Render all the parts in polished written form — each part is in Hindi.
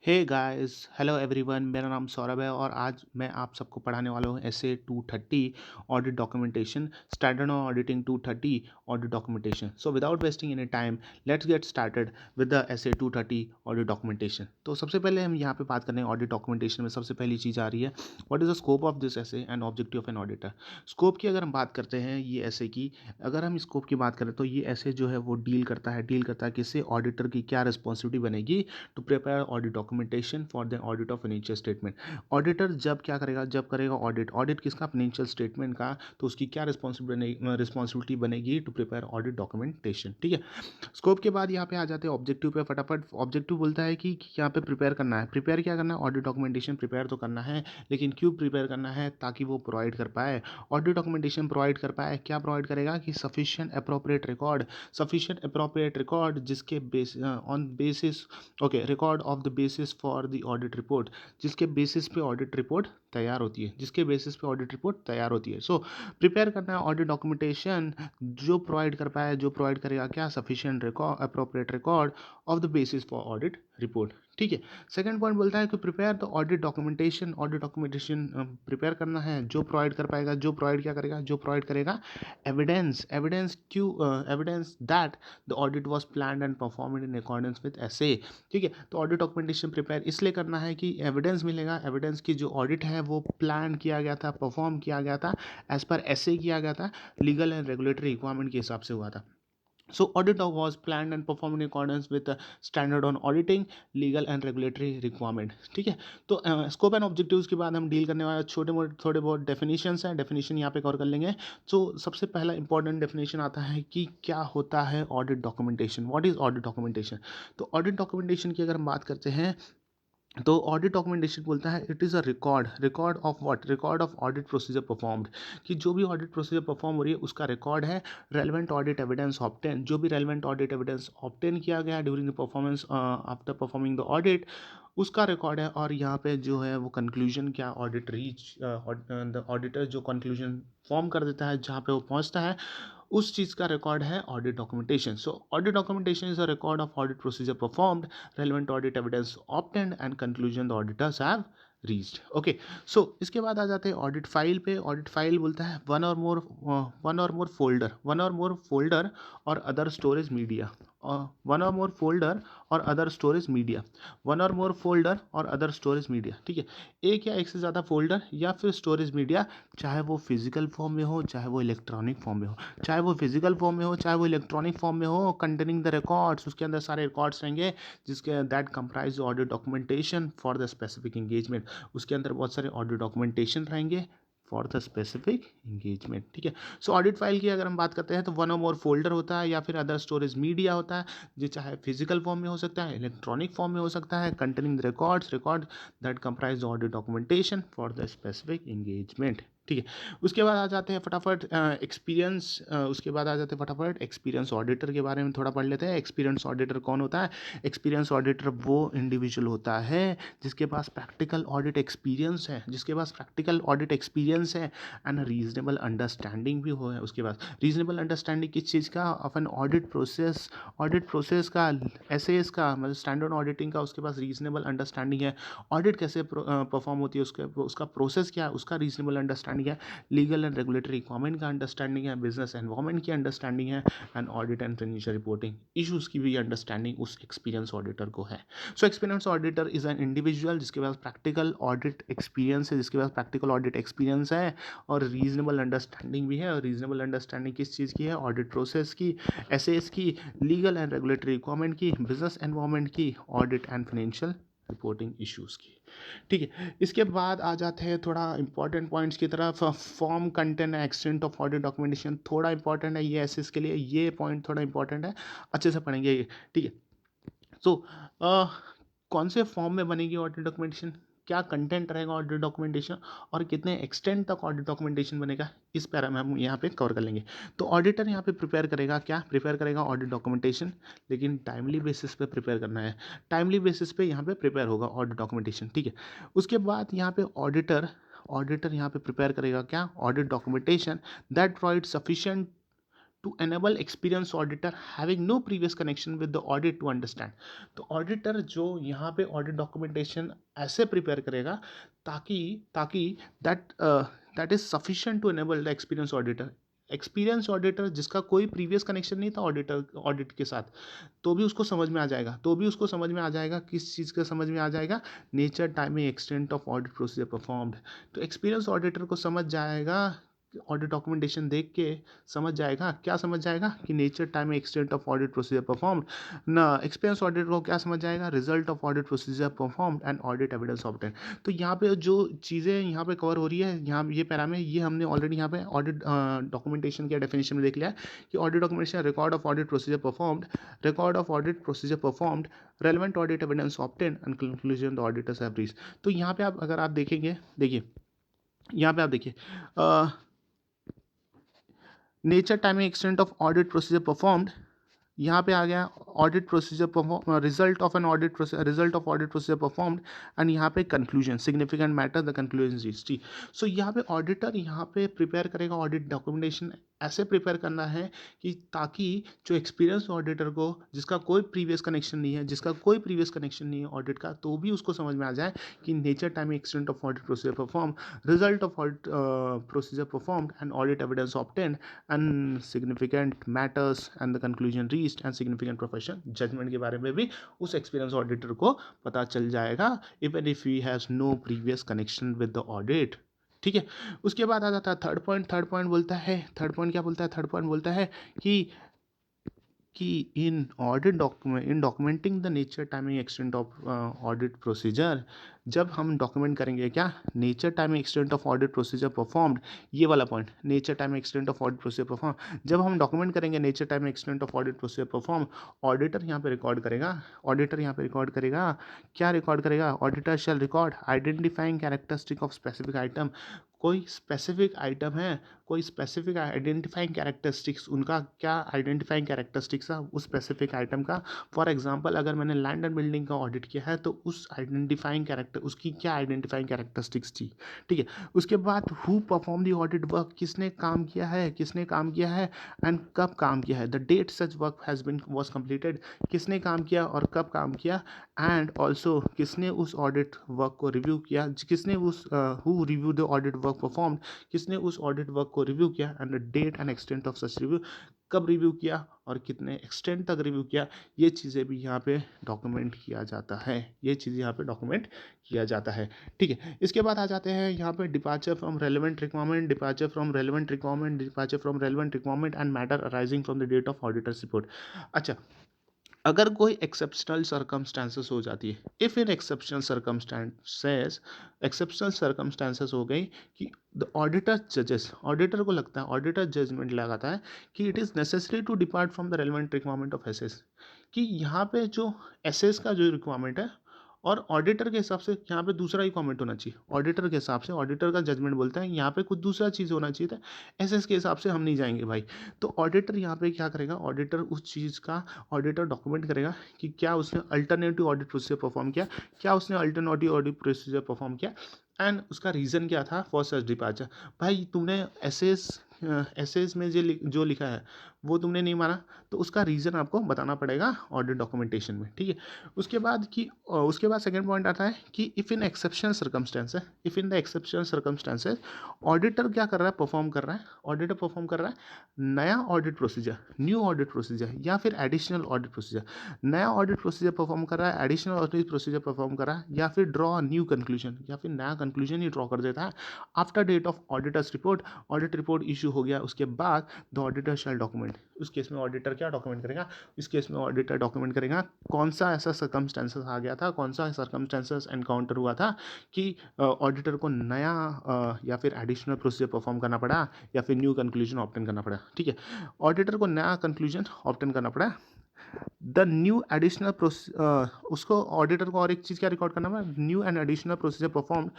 हे गाइस हेलो एवरीवन, मेरा नाम सौरभ है और आज मैं आप सबको पढ़ाने वाला हूँ SA 230 audit documentation, standard on auditing 230 audit documentation. So without wasting any time let's get started with the SA 230 audit documentation. तो सबसे पहले हम यहाँ पे बात करने हैं ऑडिट डॉक्यूमेंटेशन में सबसे पहली चीज़ आ रही है, what is the scope of this SA and objective of an auditor. Scope की अगर हम बात करते हैं ये एसए की, अगर हम स्कोप की बात करें तो ये एसए जो है वो डील करता है किससे, ऑडिटर की क्या रिस्पॉन्सिबिलिटी बनेगी to prepare audit documentation for the audit of financial statement. Auditor जब क्या करेगा, जब करेगा ऑडिट किसका, फाइनेंशियल स्टेटमेंट का, तो उसकी क्या रिस्पॉन्सिबिलिटी बनेगी टू प्रिपेयर ऑडिट डॉक्यूमेंटेशन। ठीक है। स्कोप के बाद यहाँ पे आ जाते हैं ऑब्जेक्टिव पे फटाफट। ऑब्जेक्टिव बोलता है कि यहाँ पे प्रिपेयर करना है, प्रिपेयर क्या करना है, ऑडिट डॉक्यूमेंटेशन प्रिपेयर तो करना है, लेकिन क्यों प्रिपेयर करना है, ताकि वो प्रोवाइड कर पाए ऑडिट डॉक्यूमेंटेशन, प्रोवाइड कर पाए। क्या प्रोवाइड करेगा कि सफिशिएंट अप्रोप्रिएट रिकॉर्ड जिसके base on basis okay record of the basis for the audit report, जिसके बेसिस पे ऑडिट रिपोर्ट तैयार होती है, जिसके बेसिस पे ऑडिट रिपोर्ट तैयार होती है। सो प्रिपेयर करना है ऑडिट डॉक्यूमेंटेशन जो प्रोवाइड कर पाए, जो प्रोवाइड करेगा क्या, sufficient record appropriate record of the basis for audit report. ठीक है। सेकंड पॉइंट बोलता है कि prepare the audit documentation prepare करना है जो प्रोवाइड कर पाएगा, जो प्रोवाइड क्या करेगा, जो प्रोवाइड करेगा एविडेंस क्यों, evidence that the audit was plan and perform in accordance with SA. ठीक है। तो ऑडिट डॉक्यूमेंटेशन प्रिपेयर इसलिए करना है कि एविडेंस मिलेगा, एविडेंस की जो ऑडिट है वो प्लान किया गया था, परफॉर्म किया गया था, एज पर एसए किया गया था, लीगल एंड रेगुलेटरी रिक्वायरमेंट के हिसाब से हुआ था। So audit was planned and performed in accordance with the standard on auditing, legal and regulatory requirement। ठीक है। तो स्कोप एंड ऑब्जेक्टिव्स के बाद हम डील करने वाले छोटे मोटे थोड़े बहुत डेफिनेशंस हैं, डेफिनेशन यहाँ पे कवर कर लेंगे। तो सबसे पहला इंपॉर्टेंट डेफिनेशन आता है कि क्या होता है audit documentation, what is audit documentation. तो ऑडिट डॉक्यूमेंटेशन की अगर हम बात करते हैं तो ऑडिट डॉक्यूमेंटेशन बोलता है it is a record of what, record of audit procedure performed, कि जो भी ऑडिट प्रोसीजर परफॉर्म हो रही है उसका रिकॉर्ड है। रेलेवेंट ऑडिट एविडेंस ऑब्टेन, जो भी रेलेवेंट ऑडिट एविडेंस ऑब्टेन किया गया during the performance after performing the audit, उसका रिकॉर्ड है। और यहाँ पे जो है वो कंक्लूजन क्या, ऑडिट रीच द ऑडिटर जो कंक्लूजन फॉर्म कर देता है, जहाँ पे वो पहुँचता है, उस चीज़ का रिकॉर्ड है audit documentation. So audit documentation is a record of audit procedure performed, relevant audit evidence obtained and conclusion the auditors have reached। Okay. So इसके बाद आ जाते हैं ऑडिट फाइल पे। ऑडिट फाइल बोलता है one or more folder or other storage media, one or more folder or other storage media, one or more folder or other storage media. ठीक है। एक या एक से ज़्यादा फोल्डर या फिर स्टोरेज मीडिया, चाहे वो फिजिकल फॉर्म में हो, चाहे वो इलेक्ट्रॉनिक फॉर्म में हो, चाहे वो फिजिकल फॉर्म में हो, चाहे वो इलेक्ट्रॉनिक फॉर्म में हो, कंटेनिंग द रिकॉर्ड्स, उसके अंदर सारे रिकॉर्ड्स रहेंगे जिसके that comprise audit documentation for the specific engagement. उसके अंदर बहुत सारे ऑडिट डॉक्यूमेंटेशन रहेंगे फॉर द स्पेसिफिक इंगेजमेंट। ठीक है। सो ऑडिट फाइल की अगर हम बात करते हैं तो वन और मोर फोल्डर होता है या फिर अदर स्टोरेज मीडिया होता है, जो चाहे फिजिकल फॉर्म में हो सकता है, इलेक्ट्रॉनिक फॉर्म में हो सकता है, containing the record that comprise audit documentation for the specific engagement. ठीक है। उसके बाद आ जाते हैं फटाफट एक्सपीरियंस, उसके बाद आ जाते हैं फटाफट एक्सपीरियंस ऑडिटर के बारे में थोड़ा पढ़ लेते हैं। एक्सपीरियंस ऑडिटर कौन होता है। एक्सपीरियंस ऑडिटर वो इंडिविजुअल होता है जिसके पास प्रैक्टिकल ऑडिट एक्सपीरियंस है, जिसके पास प्रैक्टिकल ऑडिट एक्सपीरियंस है एंड रीजनेबल अंडरस्टैंडिंग भी हो है। उसके पास रीजनेबल अंडरस्टैंडिंग किस चीज़ का, ऑफ एन ऑडिट प्रोसेस का, एस का, मतलब स्टैंडर्ड ऑडिटिंग का, उसके पास रीजनेबल अंडरस्टैंडिंग है। ऑडिट कैसे परफॉर्म होती है, उसका प्रोसेस क्या है, उसका रीजनेबल अंडरस्टैंडिंग है। लीगल एंड रेगुलेटरी रिक्वायरमेंट का अंडरस्टैंडिंग है, बिजनेस एनवायरमेंट की अंडरस्टैंडिंग है, and audit and financial reporting issues की भी अंडरस्टैंडिंग उस एक्सपीरियंस ऑडिटर को है। So experience auditor is an individual जिसके पास प्रैक्टिकल ऑडिट एक्सपीरियंस है, जिसके पास प्रैक्टिकल ऑडिट एक्सपीरियंस है और रीजनेबल अंडरस्टैंडिंग भी है। और रीजनेबल अंडरस्टैंडिंग किस चीज़ की है, ऑडिट प्रोसेस की, एस की, लीगल एंड रेगुलेटरी रिक्वायरमेंट की, बिजनेस एनवायरमेंट की, audit and financial reporting issues की। ठीक है। इसके बाद आ जाते हैं थोड़ा इंपॉर्टेंट पॉइंट्स की तरफ। Form, content, extent of audit documentation थोड़ा इंपॉर्टेंट है ये एस के लिए, ये पॉइंट थोड़ा इंपॉर्टेंट है, अच्छे से पढ़ेंगे ये। ठीक है। सो कौन से फॉर्म में बनेगी ऑडिट डॉक्यूमेंटेशन, क्या कंटेंट रहेगा ऑडिट डॉक्यूमेंटेशन, और कितने एक्सटेंट तक ऑडिट डॉक्यूमेंटेशन बनेगा, इस पैरा में हम यहाँ पे कवर कर लेंगे। तो ऑडिटर यहाँ पे प्रिपेयर करेगा क्या, प्रिपेयर करेगा ऑडिट डॉक्यूमेंटेशन, लेकिन टाइमली बेसिस पे प्रिपेयर करना है, टाइमली बेसिस पे यहाँ पे प्रिपेयर होगा ऑडिट डॉक्यूमेंटेशन। ठीक है। उसके बाद यहाँ पे ऑडिटर यहाँ पे प्रिपेयर करेगा क्या, audit documentation that provide sufficient to enable experienced auditor having no previous connection with the audit to understand। तो ऑडिटर जो यहाँ पे ऑडिट डॉक्यूमेंटेशन ऐसे प्रिपेयर करेगा ताकि ताकि that that is sufficient to enable the experience auditor. Experience auditor जिसका कोई प्रीवियस कनेक्शन नहीं था ऑडिटर ऑडिट के साथ, तो भी उसको समझ में आ जाएगा, किस चीज़ का समझ में आ जाएगा, nature timing extent of audit procedure performed. तो एक्सपीरियंस ऑडिटर को समझ जाएगा, ऑडिट डॉक्यूमेंटेशन देख के समझ जाएगा, क्या समझ जाएगा कि nature time extent of audit procedure performed ना। एक्सपीरियंस ऑडिटर को क्या समझ जाएगा, result of audit procedure performed and audit evidence obtain. तो यहाँ पे जो चीज़ें यहाँ पे कवर हो रही है, यहाँ ये पैरा में, ये हमने ऑलरेडी यहाँ पे ऑडिट डॉक्यूमेंटेशन के डेफिनेशन में देख लिया है कि audit documentation record of audit procedure performed, relevant audit evidence obtain and conclusion the auditors have reached. तो यहाँ पे आप अगर आप देखेंगे, देखिए यहाँ पे आप देखिए nature timing extent of audit procedure performed, यहाँ पे आ गया audit procedure perform, result of audit procedure performed and यहाँ पे conclusion significant matter the conclusion reached. So यहाँ पे ऑडिटर यहाँ पे प्रिपेयर करेगा ऑडिट डॉक्यूमेंटेशन, ऐसे प्रिपेयर करना है कि ताकि जो एक्सपीरियंस ऑडिटर को जिसका कोई प्रीवियस कनेक्शन नहीं है ऑडिट का, तो भी उसको समझ में आ जाए कि nature time extent of audit procedure perform, result of audit procedure performed and audit evidence obtained and significant matters and the conclusion reached and significant professional judgement के बारे में भी उस एक्सपीरियंस ऑडिटर को पता चल जाएगा, even if he has no previous connection with the audit. ठीक है, उसके बाद आ जाता है थर्ड पॉइंट। थर्ड पॉइंट बोलता है कि इन audit document, in documenting the nature timing extent of audit procedure, जब हम डॉक्यूमेंट करेंगे क्या, nature timing extent of audit procedure performed, ये वाला point nature timing extent of audit procedure perform, जब हम डॉक्यूमेंट करेंगे nature timing extent of audit procedure perform, auditor यहाँ पे रिकॉर्ड करेगा, क्या रिकॉर्ड करेगा, auditor shall record identifying characteristic of specific item. कोई स्पेसिफिक आइटम है, कोई स्पेसिफिक आइडेंटिफाइंग कैरेक्टरिस्टिक्स, उनका क्या आइडेंटिफाइंग कैरेक्टरिस्टिक्स है उस स्पेसिफिक आइटम का। फॉर एग्जांपल अगर मैंने लैंड एंड बिल्डिंग का ऑडिट किया है तो उस आइडेंटिफाइंग कैरेक्टर, उसकी क्या आइडेंटिफाइंग कैरेक्टरिस्टिक्स थी। ठीक है, उसके बाद who perform the audit work, किसने काम किया है एंड कब काम किया है, the date such work has been was completed, किसने काम किया और कब काम किया, एंड ऑल्सो किसने उस ऑडिट वर्क को रिव्यू किया, किसने उस who review the audit work performed, किसने उस ऑडिट वर्क को रिव्यू किया and the date and extent of such review, कब रिव्यू किया और कितने एक्सटेंट तक रिव्यू किया, ये चीज़ें भी यहाँ पे डॉक्यूमेंट किया जाता है। ठीक है, इसके बाद आ जाते हैं यहाँ पे departure from relevant requirement and matter arising from the date of auditor's report. अच्छा, अगर कोई एक्सेप्शनल सर्कमस्टांसेस हो जाती है, इफ़ इन एक्सेप्शनल सर्कमस्टांसेस हो गई कि द ऑडिटर को लगता है, ऑडिटर जजमेंट लगाता है कि it is necessary to depart from the relevant requirement of SAs, कि यहाँ पे जो एसेस का जो रिक्वायरमेंट है और ऑडिटर के हिसाब से यहाँ पे दूसरा ही कमेंट होना चाहिए। ऑडिटर के हिसाब से ऑडिटर का जजमेंट बोलता है यहाँ पे कुछ दूसरा चीज़ होना चाहिए था, एसएस के हिसाब से हम नहीं जाएंगे भाई। तो ऑडिटर यहाँ पे क्या करेगा, ऑडिटर उस चीज़ का ऑडिटर डॉक्यूमेंट करेगा कि क्या उसने अल्टरनेटिव ऑडिट प्रोसीजर परफॉर्म किया, एंड उसका रीज़न क्या था फॉर सच डिपार्चर। भाई तुमने एसेस में जो लिखा है वो तुमने नहीं माना, तो उसका रीज़न आपको बताना पड़ेगा ऑडिट डॉक्यूमेंटेशन में। ठीक है, उसके बाद सेकंड पॉइंट आता है कि if in the exceptional circumstances auditor क्या कर रहा है, ऑडिटर परफॉर्म कर रहा है नया audit procedure, new audit procedure या फिर एडिशनल ऑडिट प्रोसीजर। नया ऑडिट प्रोसीजर परफॉर्म कर रहा है, एडिशनल ऑडिट प्रोसीजर परफॉर्म कर रहा है, या फिर ड्रॉ न्यू कंक्लूजन, या फिर नया कंक्लूजन ही ड्रॉ कर देता है after date of auditor's report. Audit report issue हो गया उसके बाद द ऑडिटर शैल डॉक्यूमेंट, उस केस में ऑडिटर क्या डॉक्यूमेंट करेगा, इस केस में ऑडिटर डॉक्यूमेंट करेगा कौन सा ऐसा सर्कमस्टेंसेस आ गया था, कौन सा सर्कमस्टेंसेस एनकाउंटर हुआ था कि ऑडिटर को नया या फिर एडिशनल प्रोसीजर परफॉर्म करना पड़ा या फिर न्यू कंक्लूजन ऑब्टेन करना पड़ा। ठीक है, ऑडिटर को नया कंक्लूजन ऑब्टेन करना पड़ा, द न्यू एडिशनल उसको ऑडिटर को और एक चीज़ क्या रिकॉर्ड करना है, new and additional procedure perform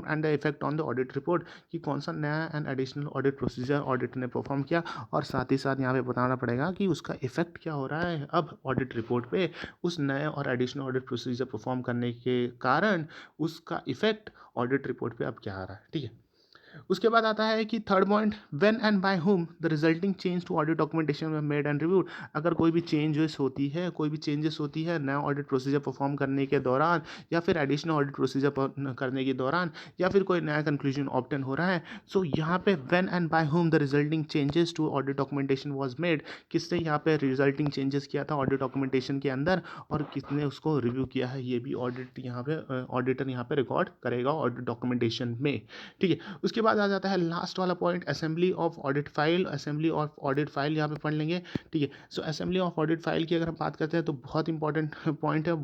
and the effect on the audit report, कि कौन सा नया and additional audit procedure auditor ने परफॉर्म किया, और साथ ही साथ यहाँ पे बताना पड़ेगा कि उसका इफेक्ट क्या हो रहा है अब ऑडिट रिपोर्ट पे, उस नए और एडिशनल ऑडिट प्रोसीजर परफॉर्म करने के कारण उसका इफेक्ट ऑडिट रिपोर्ट पे अब क्या आ रहा है। ठीक है, उसके बाद आता है कि third point, when and by whom the resulting change to audit documentation were made and reviewed. अगर कोई भी चेंजेस होती है, कोई भी चेंजेस होती है नया ऑडिट प्रोसीजर परफॉर्म करने के दौरान, या फिर एडिशनल ऑडिट प्रोसीजर करने के दौरान, या फिर कोई नया कंक्लूजन ऑब्टेन हो रहा है, सो यहाँ पे when and by whom the resulting changes to audit documentation was made, किसने यहाँ पे रिजल्टिंग चेंजेस किया था ऑडिट डॉक्यूमेंटेशन के अंदर, और किसने उसको रिव्यू किया है, ये भी ऑडिट यहाँ पे ऑडिटर यहाँ पे रिकॉर्ड करेगा ऑडिट डॉक्यूमेंटेशन में। ठीक है, उसके बाद आ जाता है लास्ट वाला point, assembly of audit file. Assembly of audit file यहाँ पे पढ़ लेंगे। ठीक है, सो असेंबली ऑफ ऑडिट फाइल की अगर हम बात करते हैं तो बहुत इंपॉर्टेंट पॉइंट है,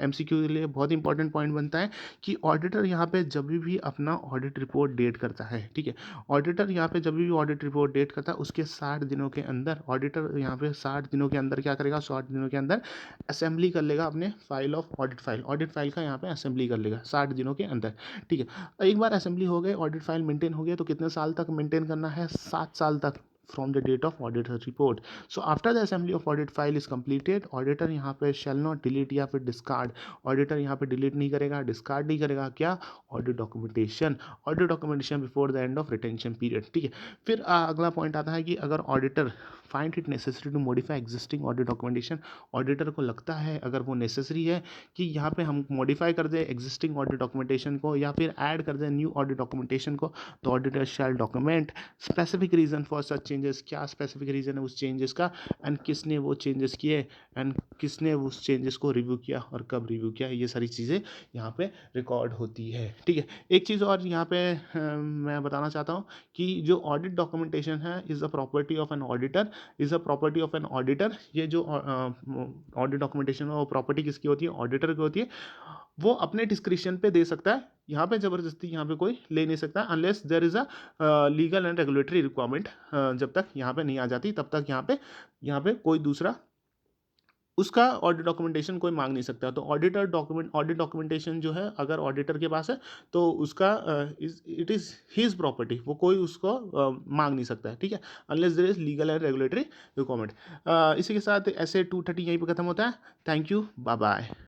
एमसीक्यू के लिए बहुत इंपॉर्टेंट पॉइंट बनता है कि ऑडिटर यहाँ पे जब भी अपना ऑडिट रिपोर्ट डेट करता है, ठीक है, ऑडिटर यहाँ पे जब भी ऑडिट रिपोर्ट डेट करता है उसके 60 दिनों के अंदर ऑडिटर यहाँ पे 60 दिनों के अंदर क्या करेगा, 60 दिनों के अंदर असेंबली कर लेगा अपने फाइल ऑफ ऑडिट फाइल का यहाँ पे असेंबली कर लेगा 60 दिनों के अंदर। ठीक है, एक बार असेंबली हो गए, ऑडिट फाइल मेंटेन हो गया, तो कितने साल तक मेंटेन करना है, 7 साल तक from the date of auditor report. So after the assembly of audit file is completed, auditor यहाँ पे शैल नॉट डिलीट या फिर डिस्कार्ड, ऑडिटर यहाँ पे डिलीट नहीं करेगा, डिस्कार्ड नहीं करेगा, क्या, audit documentation before the end of retention period. ठीक है, फिर अगला पॉइंट आता है कि अगर auditor find it necessary to modify existing audit documentation, auditor को लगता है अगर वो नेसेसरी है कि यहाँ पे हम मॉडिफाई कर दें एग्जिस्टिंग ऑडिट डॉक्यूमेंटेशन को या फिर ऐड कर दें न्यू ऑडिट डॉक्यूमेंटेशन को, तो auditor shall document specific reason for such changes, क्या स्पेसिफिक रीजन है उस चेंजेस का, एंड किसने वो चेंजेस किए, एंड किसने उस चेंजेस को रिव्यू किया और कब रिव्यू किया, ये सारी चीज़ें यहाँ पे रिकॉर्ड होती है। ठीक है, एक चीज़ और यहाँ पे मैं बताना चाहता हूँ कि जो ऑडिट डॉक्यूमेंटेशन है is a property of an auditor, ये जो ऑडिट डॉक्यूमेंटेशन है वो प्रॉपर्टी किसकी होती है, ऑडिटर की होती है। वो अपने डिस्क्रिप्शन पे दे सकता है, यहाँ पे ज़बरदस्ती यहाँ पे कोई ले नहीं सकता, unless there is a legal and regulatory requirement. जब तक यहाँ पे नहीं आ जाती तब तक यहाँ पे कोई दूसरा उसका ऑडिट डॉक्यूमेंटेशन कोई मांग नहीं सकता। तो ऑडिट डॉक्यूमेंटेशन जो है अगर ऑडिटर के पास है तो उसका इट इज़ हिज प्रॉपर्टी, वो कोई उसको मांग नहीं सकता है। ठीक है, unless there is legal and regulatory requirement. इसी के साथ ऐसे 230 यहीं पे खत्म होता है। Thank you, bye bye.